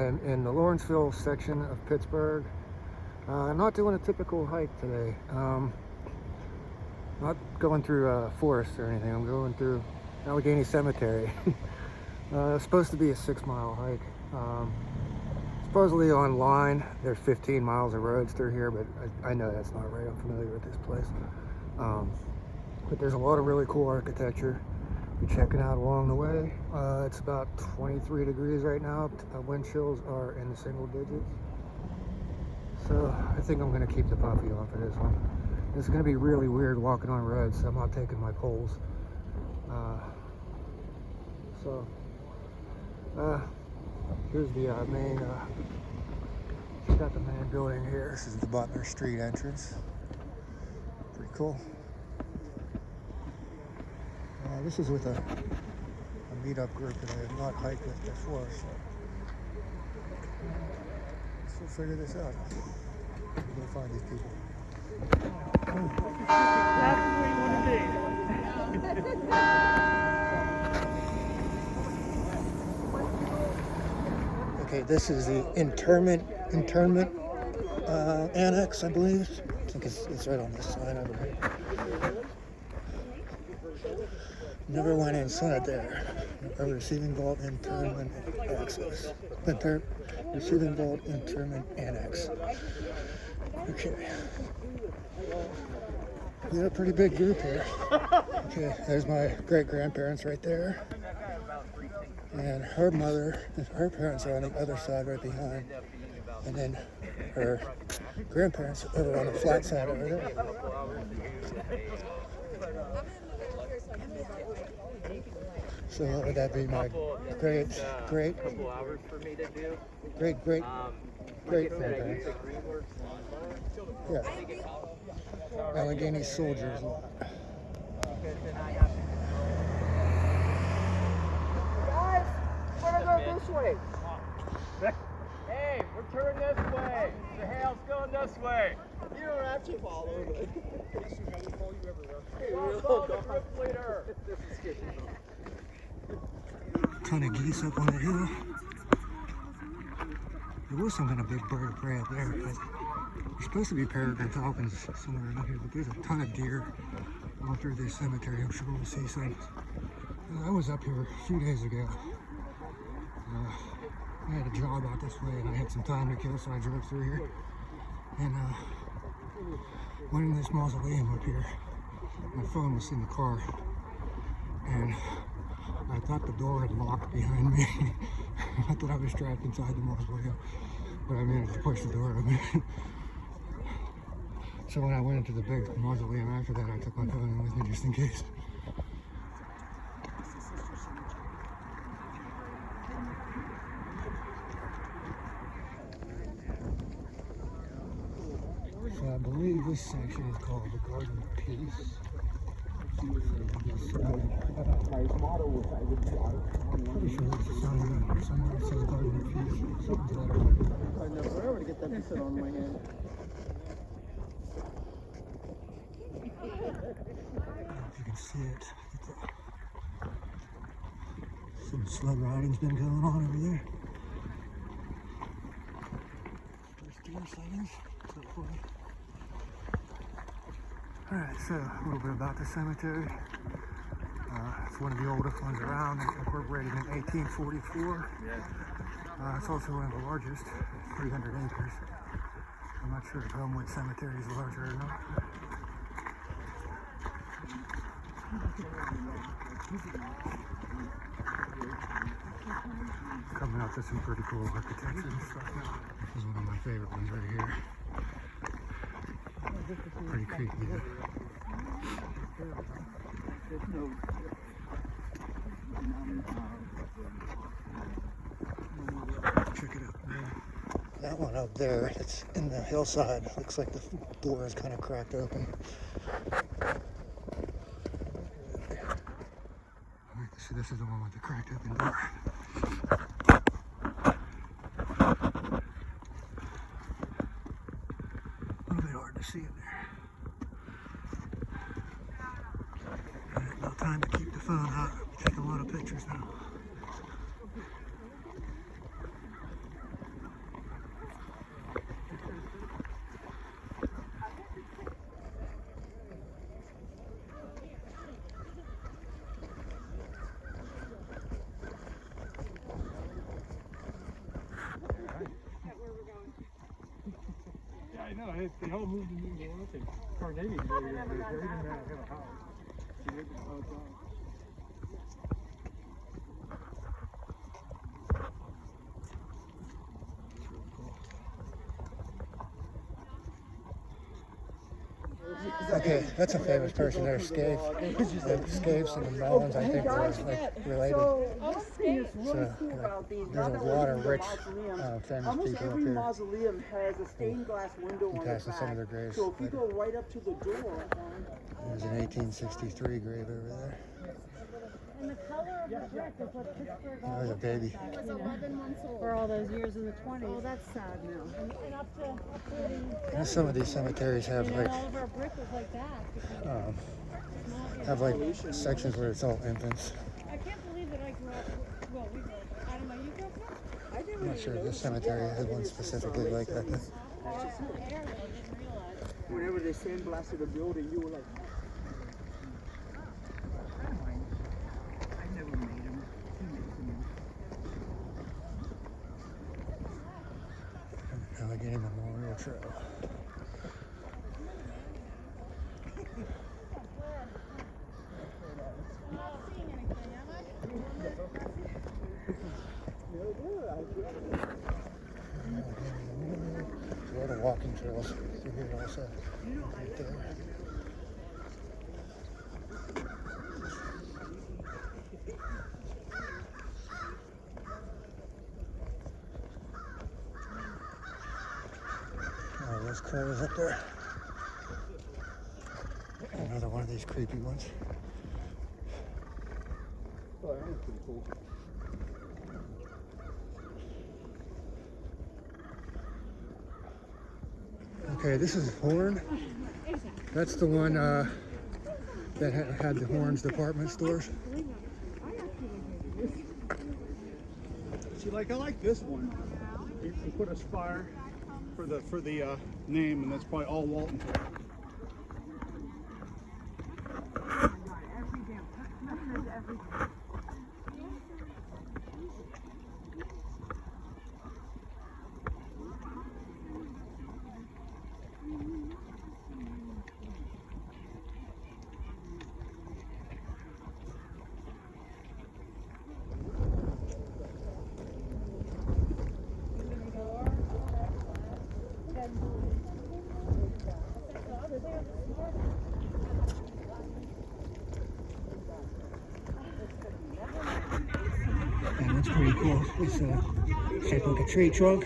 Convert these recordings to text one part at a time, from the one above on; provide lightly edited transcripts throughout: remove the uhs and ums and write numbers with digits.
I'm in the Lawrenceville section of Pittsburgh. I'm not doing a typical hike today. Not going through a forest or anything. I'm going through Allegheny Cemetery. It's supposed to be a 6-mile hike. Supposedly online, there's 15 miles of roads through here, but I know that's not right. I'm familiar with this place. But there's a lot of really cool architecture. Be checking out along the way. It's about 23 degrees right now. Wind chills are in the single digits. So I think I'm gonna keep the puppy on for this one. It's gonna be really weird walking on roads, so I'm not taking my poles. Here's the main, got the main building here. This is the Butler Street entrance. Pretty cool. This is with a meetup group that I have not hiked with before, so we'll figure this out. We'll go find these people. Okay, this is the interment annex, I believe. I think it's right on this sign over here. Never went inside there. A receiving vault interment access. Receiving vault interment annex. Okay. We got a pretty big group here. Okay, there's my great-grandparents right there. And her parents are on the other side right behind. And then her grandparents over on the flat side over there. So what would that be? My great grandparents. Yeah. Allegheny soldiers. Guys, we're gonna go this way. Hey, we're turning this way. The hail's going this way. You don't have to follow it. Follow the group leader. Ton of geese up on the hill. There was some kind of big bird of prey up there, but there's supposed to be peregrine falcons somewhere around here, but there's a ton of deer all through this cemetery. I'm sure we'll see some. I was up here a few days ago. I had a job out this way and I had some time to kill, so I drove through here and went in this mausoleum up here. My phone was in the car and I thought the door had locked behind me. I thought I was trapped inside the mausoleum, but I managed to push the door open. So when I went into the big mausoleum after that, I took my phone with me just in case. So I believe this section is called the Garden of Peace. Pretty sure it's a sign that says Garden of Peace. Something to that effect. I know forever to get that to sit on my hand. I don't know if you can see it. Some sled riding's been going on over there. There's deer sightings so far. Alright, so a little bit about the cemetery. It's one of the oldest ones around, incorporated in 1844. It's also one of the largest, 300 acres. I'm not sure if Homewood Cemetery is larger or not. Coming out to some pretty cool architecture and stuff now. This is one of my favorite ones right here. Pretty creepy though. Check it out, man. That one up there, it's in the hillside. Looks like the door is kind of cracked open. So this is the one with the cracked open door. A little bit hard to see in there. Alright, no time to keep the phone out. Take a lot of pictures now. No, they all moved to New York and Carnegie. They didn't have a house. They lived in Hong Kong. Okay, that's a famous person there, Scapes. The Scapes and the Mullins, I think, were like related. So there's a lot of rich, famous people up every here. mausoleum has a stained glass window on the Passing back. some of their graves. So if you go right up to the door, There's an 1863 grave over there. And the color of the brick is what Pittsburgh That was a baby. He was 11 months old. For all those years in the 20s. Oh, that's sad now. And up to And some of these cemeteries have and like all of our brick was like that. sections where it's all infants. I can't believe that I grew up. Well, we grew up. I don't know. You grew up here? I'm not sure this cemetery has one specifically like that. Oh, air that I didn't realize. whenever they sandblasted a building, you were like, I never made him. He makes them. Allegheny Memorial Trail. I'm not seeing anything, am I? A lot of walking trails through here also. Right there. Oh, there's crows up there. Another one of these creepy ones. Oh, that was pretty cool. Okay, this is Horn. That's the one that had the Horn's department stores. See, like I like this one. You put a spire for the name, and that's probably all Walton. And that's pretty cool. It's shaped like a tree trunk.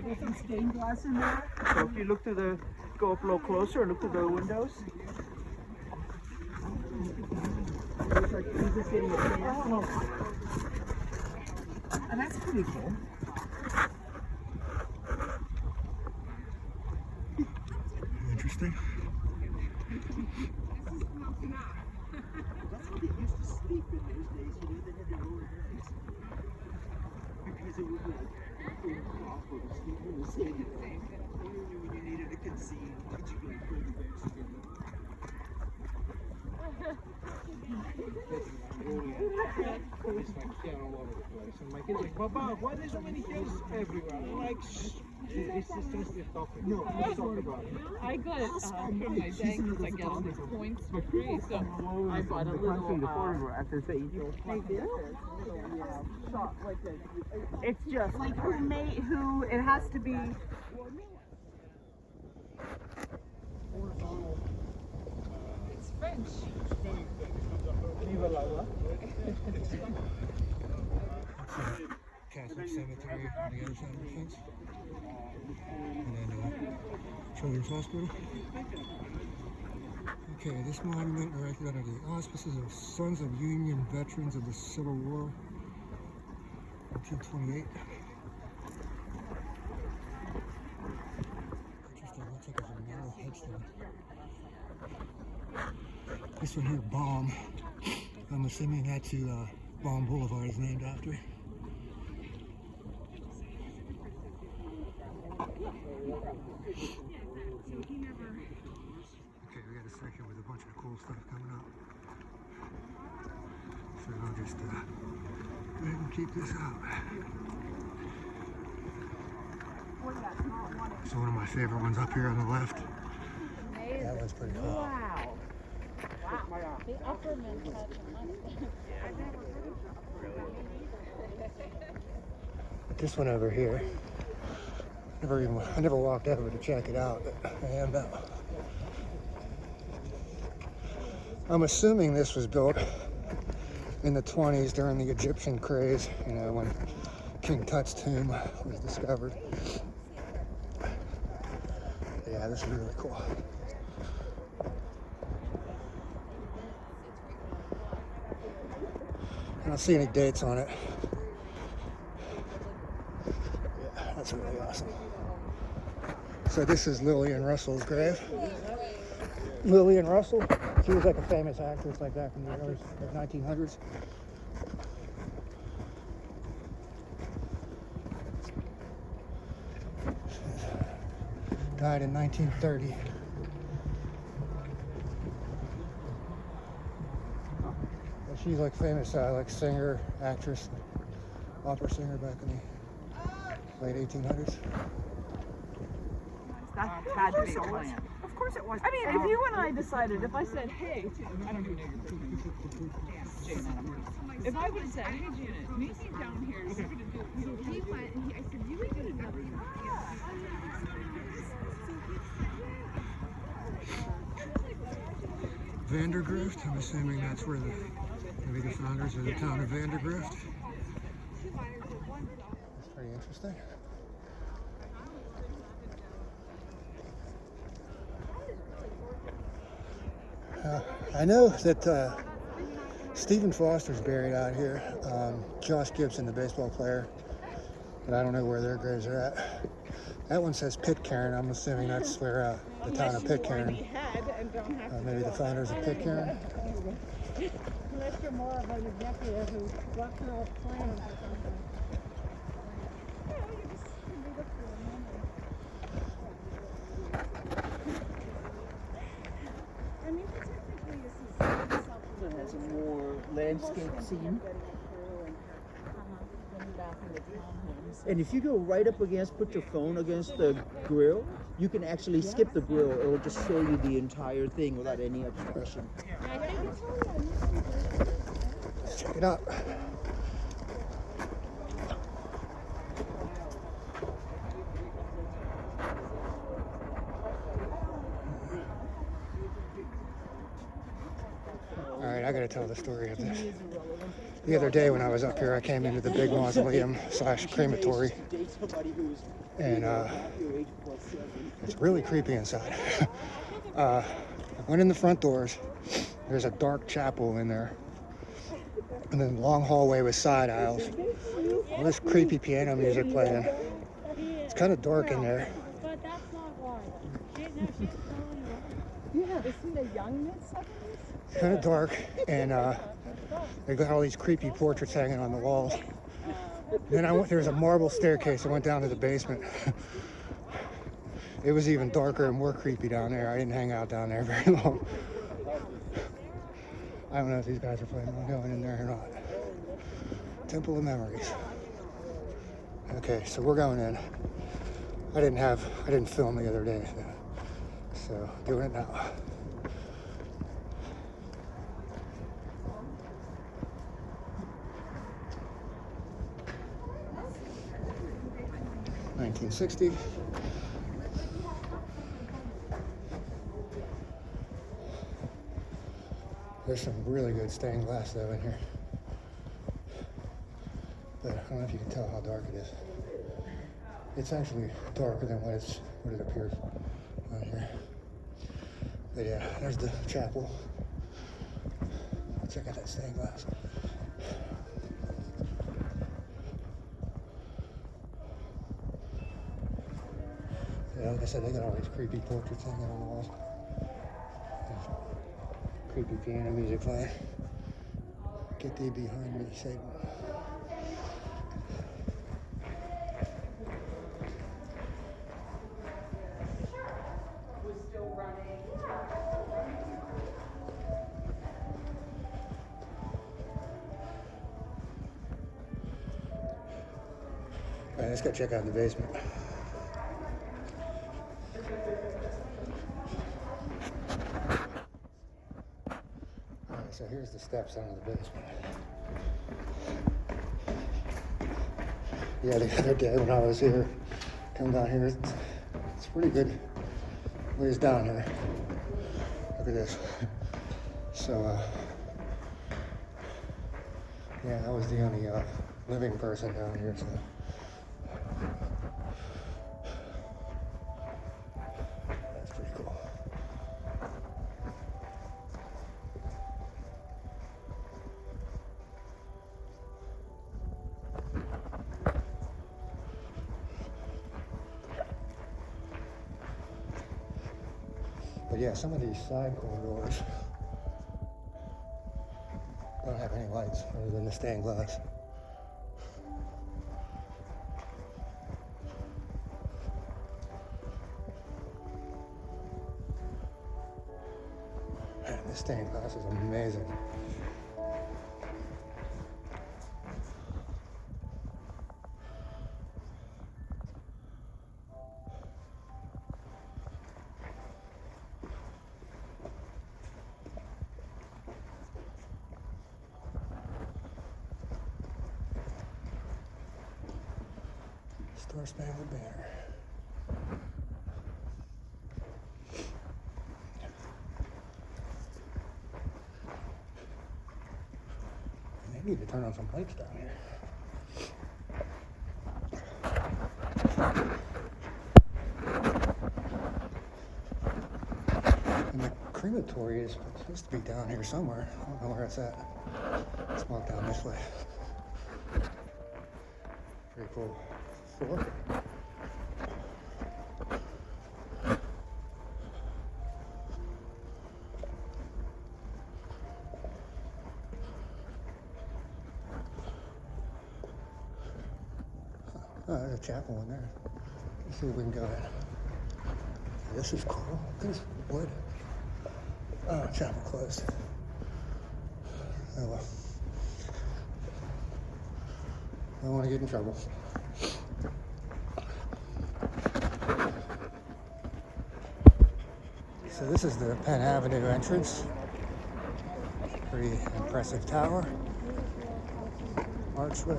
There's some stained glass in there. So if you look to the, go up a little closer, look to the windows. Looks like he's just getting a chance. And that's pretty cool. Interesting. That's how they used to sleep in those days, you know, they had their own beds. Because it would be like, awful to sleep in the same thing. When you needed to conceive, could you like put the beds together? And my kid's like, Papa, why are there so many hills everywhere? I'm like, shh. It's just you're talking. No, let's talk about it. I got it from my bank because I get all these points for free. So I bought a little. photograph and say, it's just like who it has to be. It's French. Viva la la. Catholic cemetery on the other side of the fence. And then Children's Hospital. Okay, this monument erected under the auspices of Sons of Union Veterans of the Civil War, 1928. Interesting, looks like it's a narrow headstone. This one here, Baum. I'm assuming that's who Baum Boulevard is named after. Okay, we got a section with a bunch of cool stuff coming up. So I'll just go ahead and keep this out. So one of my favorite ones up here on the left. That one's pretty cool. Wow. Wow. The upper men touch This one over here. I never walked over to check it out, but I am now. I'm assuming this was built in the 20s during the Egyptian craze, you know, when King Tut's tomb was discovered. Yeah, this is really cool. I don't see any dates on it. Yeah, that's really awesome. So this is Lillian Russell's grave. Lillian Russell, she was like a famous actress like back in the early 1900s. Died in 1930. She's like famous, like singer, actress, opera singer back in the late 1800s. That had to be a plan. Of course it was. I mean, if you and I decided, if I said, hey, I don't do nigger. If I would have said, hey, Janet, meet me down here, you're going to do it. He went and I said, you ain't gonna know. Vandergrift, I'm assuming that's where maybe the founders of the town of Vandergrift. That's pretty interesting. I know that Stephen Foster's buried out here. Josh Gibson, the baseball player, but I don't know where their graves are at. That one says Pitcairn. I'm assuming that's where the town of Pitcairn. Maybe the founders of Pitcairn. Unless you're more of an executive who walks around plans or something. I mean, technically, this is self-employed. Has a more landscape scene. And if you go right up against, put your phone against the grill, you can actually skip the grill. It will just show you the entire thing without any obstruction. Let's check it out. All right, I gotta tell the story of this. The other day when I was up here, I came into the big mausoleum / crematory, and it's really creepy inside. I went in the front doors. There's a dark chapel in there, and then long hallway with side aisles. All this creepy piano music playing. It's kind of dark in there. But that's not why. She's telling you. Yeah, isn't it young mid-70s? Kind of dark, and they got all these creepy portraits hanging on the walls. Then there was a marble staircase that went down to the basement. It was even darker and more creepy down there. I didn't hang out down there very long. I don't know if these guys are planning on going in there or not. Temple of Memories. Okay, so we're going in. I didn't film the other day, so doing it now. $1960. There's some really good stained glass though in here. But I don't know if you can tell how dark it is. It's actually darker than what it appears on here. But yeah, there's the chapel. Check out that stained glass. Yeah, like I said, they got all these creepy portraits hanging on the walls. creepy piano music playing. Get thee behind me, Satan. Alright, let's go check out the basement. Alright, so here's the steps down to the basement. Yeah, the other day when I was here, come down here, it's pretty good ways down here. Look at this. So, yeah, I was the only living person down here, so. That's pretty cool. But yeah, some of these side corridors don't have any lights other than the stained glass. Man, this stained glass is amazing. Star Spangled Banner. They need to turn on some lights down here. And the crematory is supposed to be down here somewhere. I don't know where it's at. Let's walk down this way. Pretty cool floor. Oh, there's a chapel in there. Let's see if we can go in. This is cool. There's wood. Oh, chapel closed. Oh well. I don't want to get in trouble. So this is the Penn Avenue entrance. Pretty impressive tower. Archway.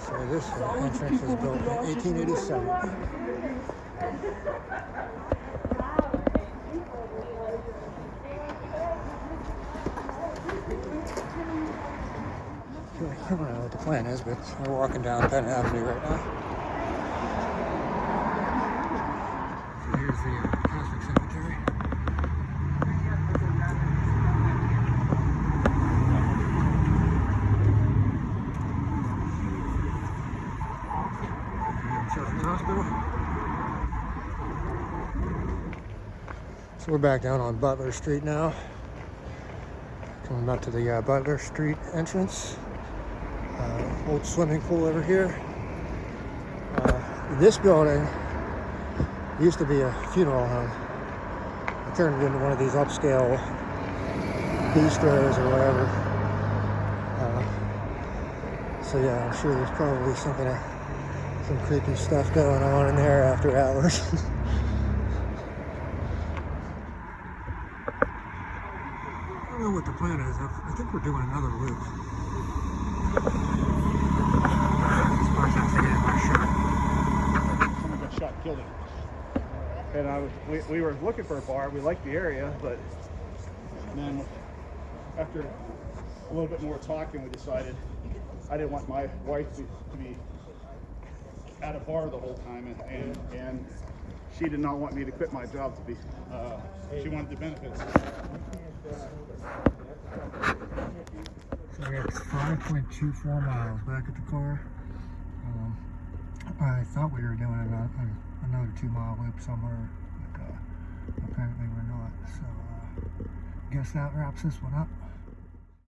So this entrance was built in 1887. I don't know what the plan is, but we're walking down Penn Avenue right now. So here's the Catholic cemetery. Hospital. So we're back down on Butler Street now. Coming up to the Butler Street entrance. Old swimming pool over here. This building used to be a funeral home. It turned it into one of these upscale bistros or whatever. So yeah, I'm sure there's probably some creepy stuff going on in there after hours. I don't know what the plan is. I think we're doing another loop. Someone got shot and killed him. And we were looking for a bar. We liked the area, but then after a little bit more talking, we decided I didn't want my wife to be at a bar the whole time, and she did not want me to quit my job to be, she wanted the benefits. So we got 5.24 miles back at the car. I thought we were doing another 2-mile loop somewhere, but apparently we're not. So guess that wraps this one up.